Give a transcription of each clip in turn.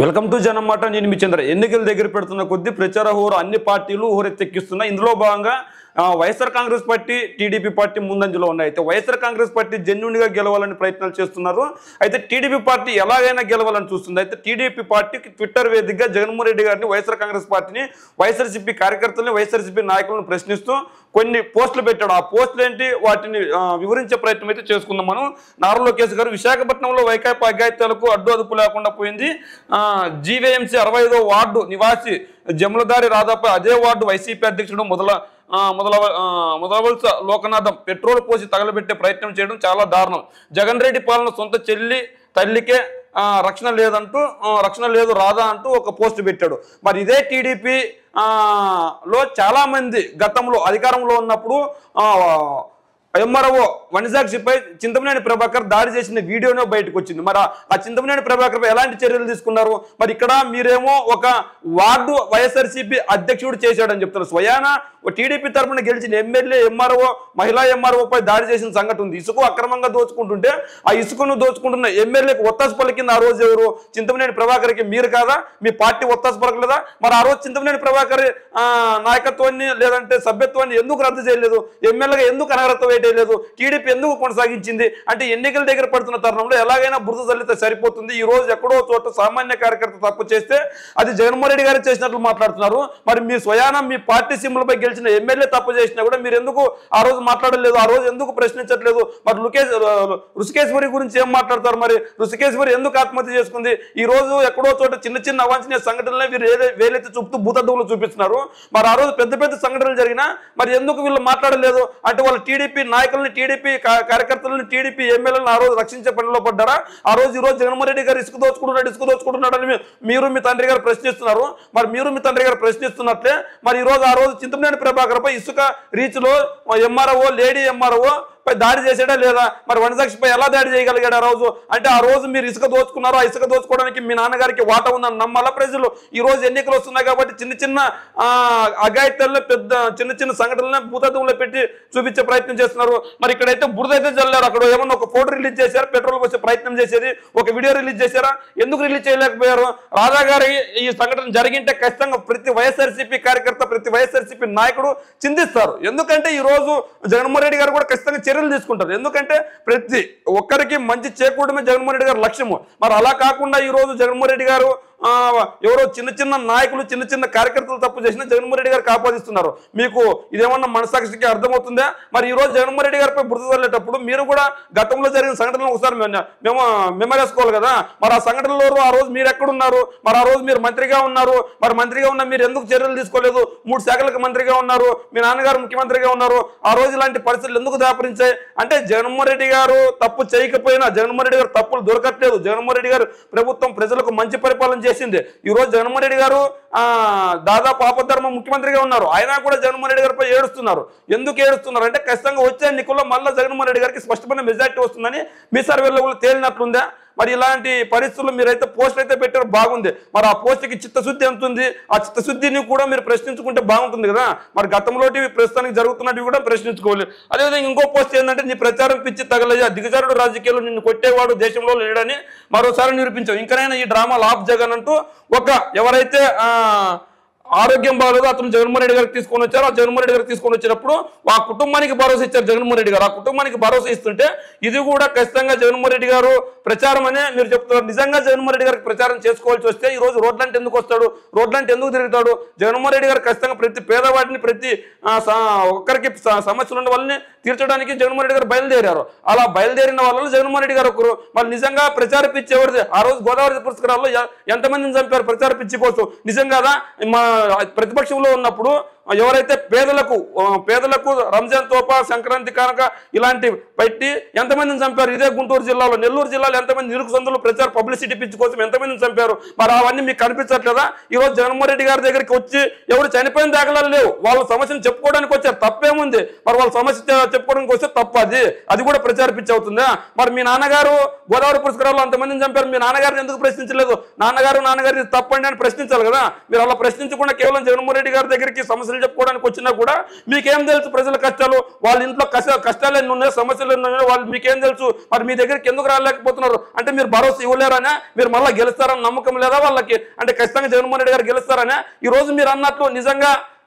Welcome to జనమాట. నేను మీ చంద్ర. ఎన్నికల దగ్గర పెడుతున్న కొద్ది ప్రచార హోరు అన్ని పార్టీలు హోరెత్తెక్కిస్తున్నాయి. ఇందులో భాగంగా YSR Congress party, TDP party ముందంజలో ఉన్నాయి. అయితే వైఎస్ఆర్ కాంగ్రెస్ పార్టీ జెన్యూన్గా గెలవాలని ప్రయత్నాలు చేస్తున్నారు. అయితే టీడీపీ పార్టీ ఎలాగైనా గెలవాలని చూస్తుంది. అయితే టీడీపీ పార్టీకి ట్విట్టర్ వేదికగా జగన్మోహన్ రెడ్డి గారిని, వైఎస్ఆర్ కాంగ్రెస్ పార్టీని, వైఎస్ఆర్సీపీ కార్యకర్తలని, వైఎస్ఆర్సీపీ నాయకులను ప్రశ్నిస్తూ కొన్ని పోస్టులు పెట్టాడు. ఆ పోస్టులు ఏంటి, వాటిని వివరించే ప్రయత్నం అయితే చేసుకుందాం మనం. నారా లోకేష్ గారు విశాఖపట్నంలో వైకాపా అఘాయిత్యాలకు అడ్డు అదుపు లేకుండా పోయింది. జీవీఎంసీ 65వ వార్డు నివాసి జమలదారి రాధాపై అదే వార్డు వైసీపీ అధ్యక్షుడు మొదలవలస లోకనాథం పెట్రోల్ పోసి తగలబెట్టే ప్రయత్నం చేయడం చాలా దారుణం. జగన్ రెడ్డి పాలన సొంత చెల్లి తల్లికే రక్షణ లేదంటూ, రక్షణ లేదు రాదా అంటూ ఒక పోస్ట్ పెట్టాడు. మరి ఇదే టీడీపీ లో చాలా మంది గతంలో అధికారంలో ఉన్నప్పుడు ఎంఆర్ఓ వనిసాక్షిపై చింతమనేని ప్రభాకర్ దాడి చేసిన వీడియోనే బయటకు వచ్చింది. మరి ఆ చింతమనేని ప్రభాకర్ పై ఎలాంటి చర్యలు తీసుకున్నారు? మరి ఇక్కడ మీరేమో ఒక వార్డు వైఎస్ఆర్సీపీ అధ్యక్షుడు చేశాడని చెప్తున్నారు. స్వయాన టీడీపీ తరఫున గెలిచిన ఎమ్మెల్యే ఎంఆర్ఓ, మహిళా ఎంఆర్ఓ పై దాడి చేసిన సంఘటన ఉంది. ఇసుక అక్రమంగా దోచుకుంటుంటే ఆ ఇసుకను దోచుకుంటున్న ఎమ్మెల్యేకి ఒత్తాసు పలికింది ఆ రోజు ఎవరు? చింతమనేని ప్రభాకర్కి మీరు కాదా? మీ పార్టీ ఒత్తాసు పలకలేదా? మరి ఆ రోజు చింతమనేని ప్రభాకర్ నాయకత్వాన్ని లేదంటే సభ్యత్వాన్ని ఎందుకు రద్దు చేయలేదు? ఎమ్మెల్యేగా ఎందుకు అనర్హత వేయలేదు? టీడీపీ ఎందుకు కొనసాగించింది? అంటే ఎన్నికల దగ్గర పడుతున్న తరుణంలో ఎలాగైనా బురద చల్లితే సరిపోతుంది. ఈ రోజు ఎక్కడో చోట సామాన్య కార్యకర్త తప్పు చేస్తే అది జగన్మోహన్ రెడ్డి గారు చేసినట్లు మాట్లాడుతున్నారు. మరి మీ స్వయాన మీ పార్టీ సింబల్పై గెలిచిన ఎమ్మెల్యే తప్పు చేసినా కూడా మీరు ఎందుకు ఆ రోజు మాట్లాడలేదు? ఆ రోజు ఎందుకు ప్రశ్నించట్లేదు? మరి ఋషికేశ్వరి గురించి ఏం మాట్లాడతారు? మరి ఋషికేశ్వరి ఎందుకు ఆత్మహత్య చేసుకుంది? ఈ రోజు ఎక్కడో చోట చిన్న చిన్న అవాంఛనీయ సంఘటనలే వీరు వేలెత్తి చూపుతూ భూతద్దంలో చూపిస్తున్నారు. మరి ఆ రోజు పెద్ద పెద్ద సంఘటనలు జరిగినా మరి ఎందుకు వీళ్ళు మాట్లాడలేదు? అంటే వాళ్ళ టీడీపీ నాయకుల్ని, టీడీపీ కార్యకర్తలను, టీడీపీ ఎమ్మెల్యేలను ఆ రోజు రక్షించే పనిలో పడ్డారా? ఆ రోజు ఈ రోజు జగన్మోహన్ రెడ్డి గారు ఇసుక దోచుకుంటున్నాడు అని మీరు మీ తండ్రి గారు ప్రశ్నిస్తున్నారు. మరి మీరు మీ తండ్రి గారు ప్రశ్నిస్తున్నట్లే మరి ఈ రోజు ఆ రోజు చింతమనేని ప్రభాకర్ పై ఇసుక రీచ్ లో ఎంఆర్ఓ, లేడీ ఎంఆర్ఓ దాడి చేసాడా లేదా? మరి వనసాక్షిపై ఎలా దాడి చేయగలిగాడు ఆ రోజు? అంటే ఆ రోజు మీరు ఇసుక దోచుకున్నారు. ఆ ఇసుక దోచుకోవడానికి మీ నాన్నగారికి వాటా ఉందని నమ్మాలా ప్రజలు? ఈ రోజు ఎన్నికలు వస్తున్నాయి కాబట్టి చిన్న చిన్న అఘాయిత్యాలను, పెద్ద చిన్న చిన్న సంఘటనలను భూతత్వంలో పెట్టి చూపించే ప్రయత్నం చేస్తున్నారు. మరి ఇక్కడైతే బురద అయితే చల్లారు. అక్కడ ఏమన్నా ఒక ఫోటో రిలీజ్ చేశారు, పెట్రోల్ వచ్చే ప్రయత్నం చేసేది, ఒక వీడియో రిలీజ్ చేశారా? ఎందుకు రిలీజ్ చేయలేకపోయారు? రాధా గారి ఈ సంఘటన జరిగింటే ఖచ్చితంగా ప్రతి వైఎస్ఆర్సీపీ కార్యకర్త, ప్రతి వైఎస్ఆర్సీపీ నాయకుడు చింతిస్తారు. ఎందుకంటే ఈ రోజు జగన్మోహన్ రెడ్డి గారు కూడా ఖచ్చితంగా చర్యలు తీసుకుంటారు. ఎందుకంటే ప్రతి ఒక్కరికి మంచి చేకూడమే జగన్మోహన్ రెడ్డి గారి లక్ష్యము. మరి అలా కాకుండా ఈ రోజు జగన్మోహన్ రెడ్డి గారు ఎవరో చిన్న చిన్న నాయకులు, చిన్న చిన్న కార్యకర్తలు తప్పు చేసినా జగన్మోహన్ రెడ్డి గారికి ఆపాదిస్తున్నారు. మీకు ఇదేమన్నా మనసాక్షికి అర్థమవుతుందా? మరి ఈ రోజు జగన్మోహన్ రెడ్డి గారిపై బురద చల్లేటప్పుడు మీరు కూడా గతంలో జరిగిన సంఘటనలు ఒకసారి మేము మెమరేసుకోవాలి కదా. మరి ఆ సంఘటనలో ఆ రోజు మీరు ఎక్కడున్నారు? మరి ఆ రోజు మీరు మంత్రిగా ఉన్నారు. మరి మంత్రిగా ఉన్న మీరు ఎందుకు చర్యలు తీసుకోలేదు? 3 శాఖలకు మంత్రిగా ఉన్నారు. మీ నాన్నగారు ముఖ్యమంత్రిగా ఉన్నారు. ఆ రోజు ఇలాంటి పరిస్థితులు ఎందుకు దాపరించాయి? అంటే జగన్మోహన్ రెడ్డి గారు తప్పు చేయకపోయినా, జగన్మోహన్ రెడ్డి గారు తప్పులు దొరకట్లేదు. జగన్మోహన్ రెడ్డి గారు ప్రభుత్వం ప్రజలకు మంచి పరిపాలన చేసింది. ఈ రోజు జగన్మోహన్ రెడ్డి గారు దాదాపు ఆపద్ధర్మ ముఖ్యమంత్రిగా ఉన్నారు. అయినా కూడా జగన్మోహన్ రెడ్డి గారిపై ఏడుస్తున్నారు. ఎందుకు ఏడుస్తున్నారు అంటే ఖచ్చితంగా వచ్చే ఎన్నికల్లో మళ్ళీ జగన్మోహన్ రెడ్డి గారికి స్పష్టమైన మెజార్టీ వస్తుందని మీ సర్వేలో తేలినట్లుందా? మరి ఇలాంటి పరిస్థితుల్లో మీరైతే పోస్ట్ అయితే పెట్టారు, బాగుంది. మరి ఆ పోస్ట్కి చిత్తశుద్ధి ఎంత ఉంది? ఆ చిత్తశుద్ధిని కూడా మీరు ప్రశ్నించుకుంటే బాగుంటుంది కదా. మరి గతంలో ప్రస్తుతానికి జరుగుతున్నట్టు కూడా ప్రశ్నించుకోవాలి. అదేవిధంగా ఇంకో పోస్ట్ ఏంటంటే, నీ ప్రచారం పిచ్చి తగలయ్యా, దిగజారుడు రాజకీయాల్లో నిన్ను కొట్టేవాడు దేశంలో లేడని మరోసారి నిరూపించావు. ఇంకనైనా ఈ డ్రామా లాప్ జగన్ అంటూ ఎవరైతే ఆరోగ్యం బాగలేదు అతను జగన్మోహన్ రెడ్డి గారికి తీసుకొని వచ్చారు. ఆ జగన్మోహన్ రెడ్డి గారికి తీసుకొని వచ్చినప్పుడు ఆ కుటుంబానికి భరోసా ఇచ్చారు జగన్మోహన్ రెడ్డి గారు. ఆ కుటుంబానికి భరోసా ఇస్తుంటే ఇది కూడా ఖచ్చితంగా జగన్మోహన్ రెడ్డి గారు ప్రచారం అనే మీరు చెప్తున్నారు. నిజంగా జగన్మోహన్ రెడ్డి గారికి ప్రచారం చేసుకోవాల్సి వస్తే ఈ రోజు రోడ్లంటే ఎందుకు వస్తాడు? రోడ్లంటే ఎందుకు తిరుగుతాడు? జగన్మోహన్ రెడ్డి గారు ఖచ్చితంగా ప్రతి పేదవాడిని, ప్రతి ఒక్కరికి సమస్యలు ఉన్న వాళ్ళని తీర్చడానికి జగన్మోహన్ రెడ్డి గారు బయలుదేరారు. అలా బయలుదేరిన వాళ్ళలో జగన్మోహన్ రెడ్డి గారు ఒకరు. మరి నిజంగా ప్రచార పిచ్చి ఎవరిది? ఆ రోజు గోదావరి పురస్కారాల్లో ఎంతమందిని చంపారు ప్రచార పిచ్చి కోసం? నిజం కదా? ప్రతిపక్షంలో ఉన్నప్పుడు ఎవరైతే పేదలకు రంజాన్ తోపా, సంక్రాంతి కానుక ఇలాంటి పెట్టి ఎంతమందిని చంపారు? ఇదే గుంటూరు జిల్లాలో, నెల్లూరు జిల్లాలో ఎంతమంది నిరుకు సందులు ప్రచార పబ్లిసిటీ పిచ్చి కోసం ఎంతమందిని చంపారు? మరి అవన్నీ మీకు కనిపించట్లేదా? ఈ రోజు జగన్మోహన్ రెడ్డి గారి దగ్గరికి వచ్చి ఎవరు చనిపోయిన దాఖలాలు లేవు. వాళ్ళ సమస్యను చెప్పుకోవడానికి వచ్చారు, తప్పేముంది? మరి వాళ్ళ సమస్య చెప్పుకోవడానికి వస్తే తప్పు అది కూడా ప్రచార పిచ్చి అవుతుందా? మరి మీ నాన్నగారు గోదావరి పురస్కారాల్లో అంతమందిని చంపారు, మీ నాన్నగారిని ఎందుకు ప్రశ్నించలేదు? నాన్నగారు తప్పండి అని ప్రశ్నించాలి కదా. మీరు అలా ప్రశ్నించకుండా కేవలం జగన్మోహన్ రెడ్డి గారి దగ్గరికి సమస్యలు సమస్యలు చెప్పుకోవడానికి వచ్చినా కూడా మీకేం తెలుసు ప్రజల కష్టాలు, వాళ్ళ ఇంట్లో కష్టాలు ఎన్ని ఉన్నాయి, సమస్యలు ఎన్ని ఉన్నాయి, వాళ్ళు మీకేం తెలుసు? మరి మీ దగ్గరికి ఎందుకు రాలేకపోతున్నారు అంటే మీరు భరోసా ఇవ్వలేరనే, మీరు మళ్ళీ గెలుస్తారని నమ్మకం లేదా వాళ్ళకి? అంటే ఖచ్చితంగా జగన్మోహన్ రెడ్డి గారు గెలుస్తారనే ఈ రోజు మీరు అన్నట్లు నిజంగా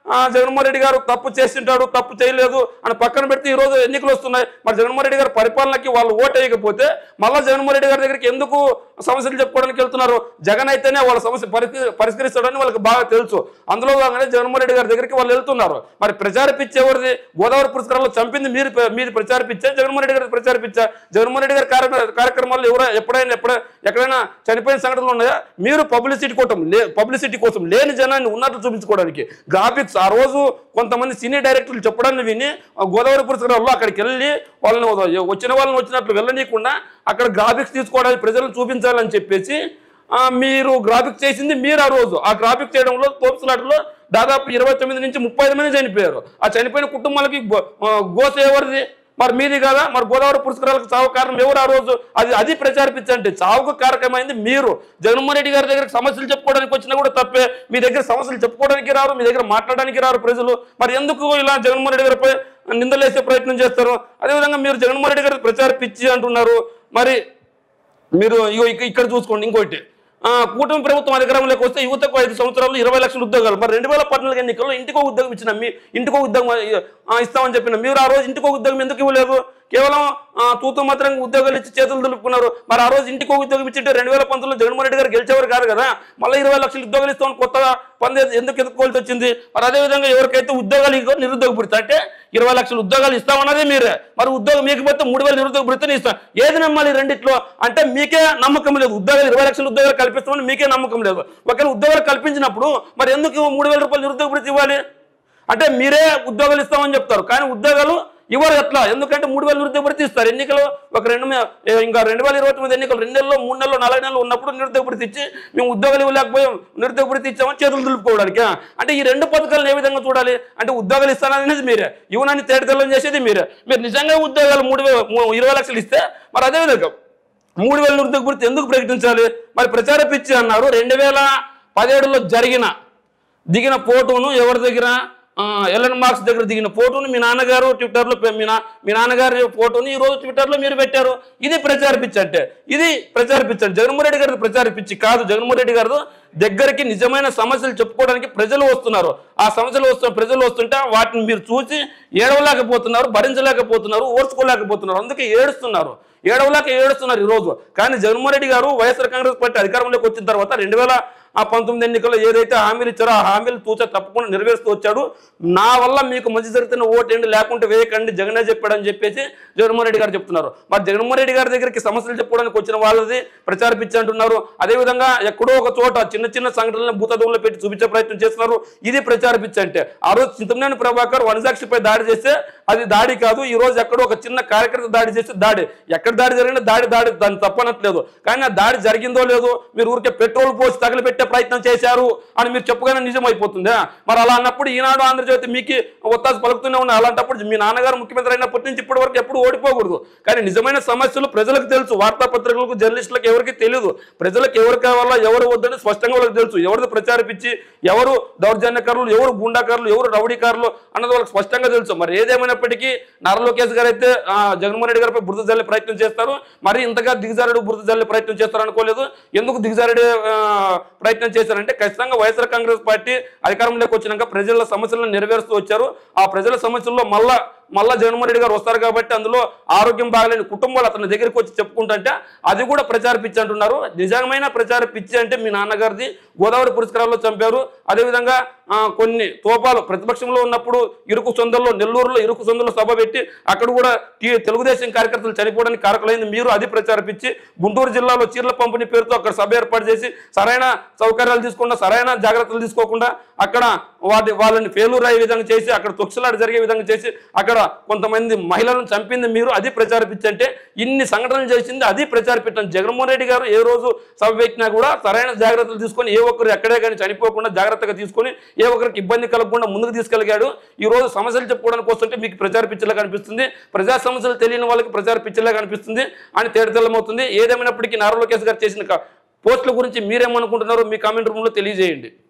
జగన్మోహన్ రెడ్డి గారు తప్పు చేసింటాడు, తప్పు చేయలేదు అని పక్కన పెడితే ఈ రోజు ఎన్నికలు వస్తున్నాయి. మరి జగన్మోహన్ రెడ్డి గారి పరిపాలనకి వాళ్ళు ఓటు వేయకపోతే మళ్ళీ జగన్మోహన్ రెడ్డి గారి దగ్గరికి ఎందుకు సమస్యలు చెప్పుకోవడానికి వెళ్తున్నారు? జగన్ అయితేనే వాళ్ళ సమస్య పరిష్కరిస్తాడని వాళ్ళకి బాగా తెలుసు. అందులో భాగంగానే జగన్మోహన్ రెడ్డి గారి దగ్గరికి వాళ్ళు వెళ్తున్నారు. మరి ప్రచార పిచ్చి ఎవరిది? గోదావరి పురస్కారాల్లో చంపింది మీది ప్రచార పిచ్చా, జగన్మోహన్ రెడ్డి గారి ప్రచార పిచ్చా? జగన్మోహన్ రెడ్డి గారి కార్యక్రమాల్లో ఎక్కడైనా చనిపోయిన సంఘటనలు ఉన్నాయా? మీరు పబ్లిసిటీ కోసం లేని జనాన్ని ఉన్నట్లు చూపించుకోవడానికి గ్రాఫిక్స్ ఆ రోజు కొంతమంది సినీ డైరెక్టర్లు చెప్పడాన్ని విని గోదావరి పురస్కారాల్లో అక్కడికి వెళ్ళి వాళ్ళని వచ్చినట్లు వెళ్ళనీయకుండా అక్కడ గ్రాఫిక్స్ తీసుకోవడానికి ప్రజలను చూపించాలని చెప్పేసి మీరు గ్రాఫిక్స్ చేసింది మీరు. ఆ రోజు ఆ గ్రాఫిక్స్ చేయడంలో తోపులాటలో దాదాపు 29 నుంచి 35 మంది చనిపోయారు. ఆ చనిపోయిన కుటుంబాలకి గోస ఎవరిది? మరి మీది కదా. మరి గోదావరి పురస్కారాలకు చావు కారణం ఎవరు? ఆ రోజు అది ప్రచారపించంటే చావుకు కారకమైంది మీరు. జగన్మోహన్ రెడ్డి గారి దగ్గర సమస్యలు చెప్పుకోవడానికి వచ్చినా కూడా తప్పే. మీ దగ్గర సమస్యలు చెప్పుకోవడానికి రారు, మీ దగ్గర మాట్లాడడానికి రారు ప్రజలు. మరి ఎందుకు ఇలా జగన్మోహన్ రెడ్డి గారిపై నిందలేసే ప్రయత్నం చేస్తారు? అదేవిధంగా మీరు జగన్మోహన్ రెడ్డి గారి ప్రచార పిచ్చి అంటున్నారు. మరి మీరు ఇక్కడ చూసుకోండి ఇంకోటి, కూటమి ప్రభుత్వం అధికారంలోకి వస్తే యువతకు 5 సంవత్సరాలు 20 లక్షల ఉద్యోగాలు. మరి 2014 ఎన్నికల్లో ఇంటికో ఉద్యోగం ఇచ్చిన ఇంటికో ఉద్యోగం ఇస్తామని చెప్పిన మీరు ఆ రోజు ఇంటికో ఉద్యోగం ఎందుకు ఇవ్వలేదు? కేవలం తూతు మాత్రం ఉద్యోగాలు ఇచ్చి చేతులు దులుపుకున్నారు. మరి ఆ రోజు ఇంటికో ఉద్యోగం ఇచ్చింటే 2019లో జగన్మోహన్ రెడ్డి గారు గెలిచేవారు కాదు కదా. మళ్ళీ 20 లక్షల ఉద్యోగాలు ఇస్తామని కొత్తగా ఎందుకు ఎదుర్కోవాల్సి వచ్చింది? మరి అదేవిధంగా ఎవరికైతే ఉద్యోగాలు ఇవ్వో నిరుద్యోగ భృతి అంటే 20 లక్షల ఉద్యోగాలు ఇస్తామన్నదే మీరే. మరి ఉద్యోగం మీకపోతే 3000 నిరుద్యోగ భృతిని ఇస్తాం. ఏది నమ్మాలి రెండిట్లో? అంటే మీకే నమ్మకం లేదు. ఉద్యోగాలు 20 లక్షల ఉద్యోగాలు కల్పిస్తామని మీకే నమ్మకం లేదు. ఒకవేళ ఉద్యోగాలు కల్పించినప్పుడు మరి ఎందుకు 3000 రూపాయలు నిరుద్యోగ భృతి ఇవ్వాలి? అంటే మీరే ఉద్యోగాలు ఇస్తామని చెప్తారు కానీ ఉద్యోగాలు ఇవ్వరు. ఎట్లా? ఎందుకంటే 3000 నిరుద్యోగ భృతి ఇస్తారు. ఎన్నికలు ఇంకా 2029 ఎన్నికలు 2 నెలలు 3 నెలలు 4 నెలలు ఉన్నప్పుడు నిరుద్యోగ భృతి ఇచ్చి మేము ఉద్యోగాలు ఇవ్వలేకపోయాం, నిరుద్యోగ భృతి ఇచ్చామని చేతులు దులుపుకోవడానికి. అంటే ఈ 2 పథకాలను ఏ విధంగా చూడాలి? అంటే ఉద్యోగాలు ఇస్తాననేది మీరే, ఇవ్వనని తేటతెల్లం చేసేది మీరే. మీరు నిజంగా ఉద్యోగాలు 20 లక్షలు ఇస్తే మరి అదేవిధంగా 3000 నిరుద్యోగ భృతి ఎందుకు ప్రకటించాలి? మరి ప్రచార పిచ్చి అన్నారు. 2017లో దిగిన ఫోటోను ఎవరి దగ్గర? ఎలన్ మాస్క్ దగ్గర దిగిన ఫోటోని మీ నాన్నగారు ట్విట్టర్లో మీ నాన్నగారి ఫోటోని ఈరోజు ట్విట్టర్లో మీరు పెట్టారు. ఇది ప్రచార పిచ్చి అంటే, ఇది ప్రచార పిచ్చి అంటే జగన్మోహన్ రెడ్డి గారి ప్రచార పిచ్చి కాదు. జగన్మోహన్ రెడ్డి గారు దగ్గరికి నిజమైన సమస్యలు చెప్పుకోవడానికి ప్రజలు వస్తున్నారు. ఆ సమస్యలు ప్రజలు వస్తుంటే వాటిని మీరు చూసి ఏడవలేకపోతున్నారు, భరించలేకపోతున్నారు, ఓర్చుకోలేకపోతున్నారు. అందుకే ఏడుస్తున్నారు ఈరోజు. కానీ జగన్మోహన్ రెడ్డి గారు వైఎస్ఆర్ కాంగ్రెస్ పార్టీ అధికారంలోకి వచ్చిన తర్వాత 2019 ఎన్నికల్లో ఏదైతే హామీలు ఇచ్చారో ఆ హామీలు తూచా తప్పకుండా నెరవేరుస్తూ వచ్చాడు. నా వల్ల మీకు మంచి జరుగుతున్న ఓటేండి, లేకుంటే వేయకండి, జగనే చెప్పాడని చెప్పేసి జగన్మోహన్ రెడ్డి గారు చెప్తున్నారు. మరి జగన్మోహన్ రెడ్డి గారి దగ్గరికి సమస్యలు చెప్పుకోవడానికి వచ్చిన వాళ్ళది ప్రచార పిచ్చి అంటున్నారు. అదేవిధంగా ఎక్కడో ఒక చోట చిన్న సంఘటనలను భూతదంలో పెట్టి చూపించే ప్రయత్నం చేస్తున్నారు. ఇది ప్రచార పిచ్చి అంటే. ఆ రోజు చింతమనేని ప్రభాకర్ వనజాక్షిపై దాడి చేస్తే అది దాడి కాదు. ఈ రోజు ఎక్కడో ఒక చిన్న కార్యకర్త దాడి చేస్తే దాడి. ఎక్కడ దాడి జరిగినా దాడి దాన్ని తప్పనట్లేదు. కానీ ఆ దాడి జరిగిందో లేదో మీరు ఊరికే పెట్రోల్ పోసి తగలబెట్టే ప్రయత్నం చేశారు అని మీరు చెప్పగానే నిజం అయిపోతుందా? మరి అలా అన్నప్పుడు ఈనాడు ఆంధ్రజ్యోతి మీకు ఒత్తాసు పలుకుతూనే ఉన్నాయి. అలాంటప్పుడు మీ నాన్నగారు ముఖ్యమంత్రి అయినప్పటి నుంచి ఇప్పటి వరకు ఎప్పుడు ఓడిపోకూడదు. కానీ నిజమైన సమస్యలు ప్రజలకు తెలుసు, వార్తాపత్రికలకు జర్నలిస్టులకు ఎవరికి తెలియదు. ప్రజలకు ఎవరు కావాలో ఎవరు వద్దని స్పష్టంగా వాళ్ళకి తెలుసు. ఎవరిది ప్రచారపిచ్చి, ఎవరు దౌర్జన్యకారులు, ఎవరు గుండాకారులు, ఎవరు రౌడీకారులు అన్నది వాళ్ళకి స్పష్టంగా తెలుసు. మరి ఏదేమైనప్పటికీ నారా లోకేష్ గారు అయితే జగన్మోహన్ రెడ్డి గారిపై బురద జల్లే ప్రయత్నం చేస్తారు. మరి ఇంతగా దిగజారుడు బురద జల్లే ప్రయత్నం చేస్తారు అనుకోలేదు. ఎందుకు దిగజారుడే ప్రయత్నం చేశారంటే ఖచ్చితంగా వైఎస్ఆర్ కాంగ్రెస్ పార్టీ అధికారంలోకి వచ్చినాక ప్రజల సమస్యలను నెరవేరుస్తూ వచ్చారు. ఆ ప్రజల సమస్యల్లో మళ్ళా జగన్మోహన్ రెడ్డి గారు వస్తారు కాబట్టి అందులో ఆరోగ్యం బాగలేని కుటుంబాలు అతని దగ్గరికి వచ్చి చెప్పుకుంటుంటే అది కూడా ప్రచార పిచ్చి అంటున్నారు. నిజమైన ప్రచార పిచ్చి అంటే మీ నాన్నగారిది గోదావరి పురస్కారాల్లో చంపారు. అదేవిధంగా కొన్ని తోపాలు ప్రతిపక్షంలో ఉన్నప్పుడు నెల్లూరులో ఇరుకు సందులో సభ పెట్టి అక్కడ కూడా తెలుగుదేశం కార్యకర్తలు చనిపోవడానికి కారకులైంది మీరు. అది ప్రచార పిచ్చి. గుంటూరు జిల్లాలో చీరల పంపిణీ పేరుతో అక్కడ సభ ఏర్పాటు చేసి సరైన సౌకర్యాలు తీసుకుండా, సరైన జాగ్రత్తలు తీసుకోకుండా అక్కడ వాళ్ళని ఫెయిల్యూర్ అయ్యే విధంగా చేసి, అక్కడ తొక్సలాట జరిగే విధంగా చేసి అక్కడ కొంతమంది మహిళలను చంపింది మీరు. అది ప్రచార పిచ్చి అంటే. ఇన్ని సంఘటనలు చేసింది అది ప్రచార పిచ్చి. జగన్మోహన్ రెడ్డి గారు ఏ రోజు సభ పెట్టినా కూడా సరైన జాగ్రత్తలు తీసుకొని ఏ ఒక్కరు ఎక్కడే కానీ చనిపోకుండా జాగ్రత్తగా తీసుకొని ఏ ఒక్కరికి ఇబ్బంది కలగకుండా ముందుకు తీసుకెళ్ళగాడు. ఈ రోజు సమస్యలు చెప్పుకోవడానికి వస్తుంటే మీకు ప్రచార పిచ్చిలా కనిపిస్తుంది. ప్రజా సమస్యలు తెలియని వాళ్ళకి ప్రచార పిచ్చిలా కనిపిస్తుంది అని తేటతెల్లమవుతుంది. ఏదేమైనప్పటికీ నారా లోకేష్ గారు చేసిన పోస్టుల గురించి మీరేమనుకుంటున్నారో మీ కామెంట్ రూమ్లో తెలియజేయండి.